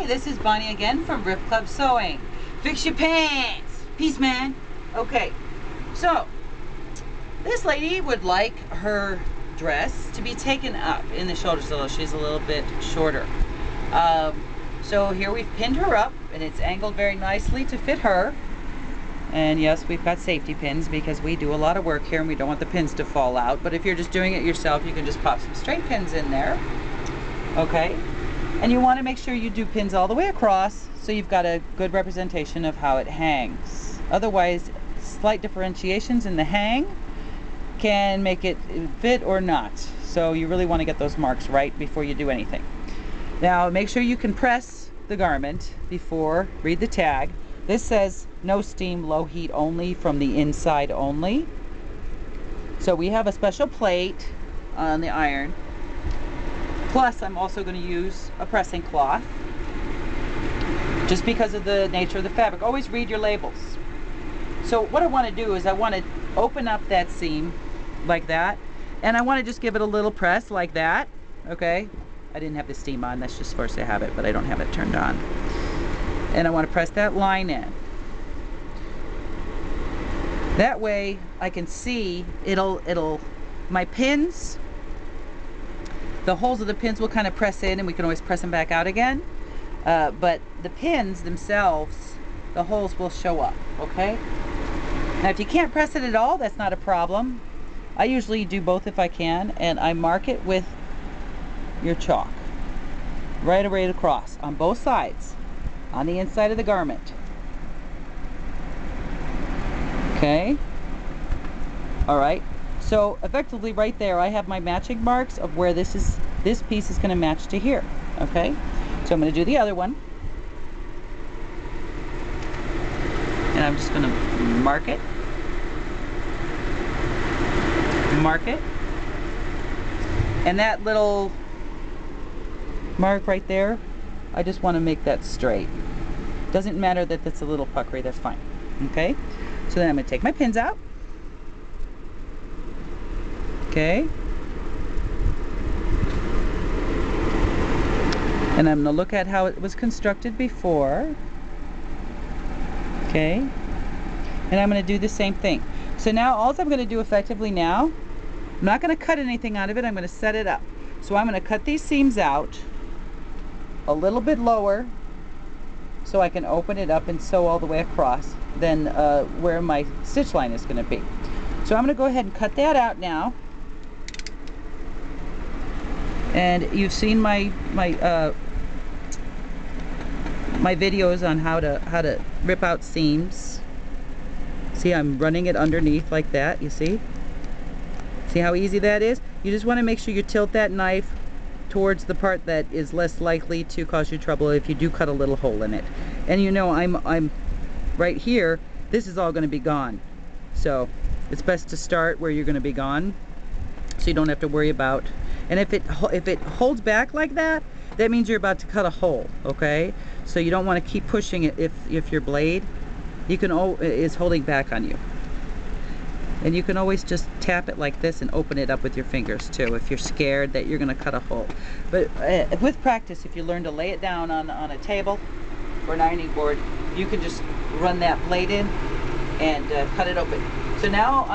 Hi, this is Bonnie again from Rip Club Sewing. Fix your pants. Peace, man. Okay, so this lady would like her dress to be taken up in the shoulder so she's a little bit shorter. So here we've pinned her up and it's angled very nicely to fit her. And yes, we've got safety pins because we do a lot of work here and we don't want the pins to fall out. But if you're just doing it yourself, you can just pop some straight pins in there. Okay, and you want to make sure you do pins all the way across so you've got a good representation of how it hangs. Otherwise, slight differentiations in the hang can make it fit or not. So you really want to get those marks right before you do anything. Now make sure you can press the garment before, read the tag. This says no steam, low heat only, from the inside only. So we have a special plate on the iron. Plus I'm also going to use a pressing cloth just because of the nature of the fabric. Always read your labels. So what I want to do is I want to open up that seam like that, and I want to just give it a little press like that. Okay, I didn't have the steam on, that's just forced to have it, but I don't have it turned on. And I want to press that line in. That way I can see my pins, the holes of the pins will kind of press in and we can always press them back out again. But the pins themselves, the holes will show up, okay? Now if you can't press it at all, that's not a problem. I usually do both if I can, and I mark it with your chalk. Right across on both sides, on the inside of the garment. Okay? Alright, so effectively right there I have my matching marks of where this piece is going to match to here. Okay? So I'm going to do the other one. And I'm just going to mark it. Mark it. And that little mark right there, I just want to make that straight. Doesn't matter that that's a little puckery, that's fine. Okay? So then I'm going to take my pins out. Okay? And I'm going to look at how it was constructed before. Okay? And I'm going to do the same thing. So now all I'm going to do effectively now, I'm not going to cut anything out of it, I'm going to set it up. So I'm going to cut these seams out a little bit lower so I can open it up and sew all the way across than where my stitch line is going to be. So I'm going to go ahead and cut that out now. And you've seen my videos on how to rip out seams. See, I'm running it underneath like that, you see? See how easy that is? You just want to make sure you tilt that knife towards the part that is less likely to cause you trouble if you do cut a little hole in it. And you know, I'm right here, this is all going to be gone. So it's best to start where you're going to be gone so you don't have to worry about. And if it holds back like that, that means you're about to cut a hole, okay? So you don't want to keep pushing it if your blade is holding back on you. And you can always just tap it like this and open it up with your fingers too if you're scared that you're going to cut a hole. But with practice, if you learn to lay it down on a table or an ironing board, you can just run that blade in and cut it open. So now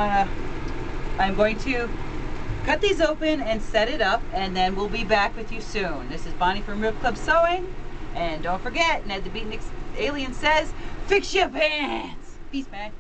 I'm going to cut these open and set it up, and then we'll be back with you soon. This is Bonnie from Rip Club Sewing, and don't forget, Ned the Beatnik Alien says, fix your pants! Peace, man.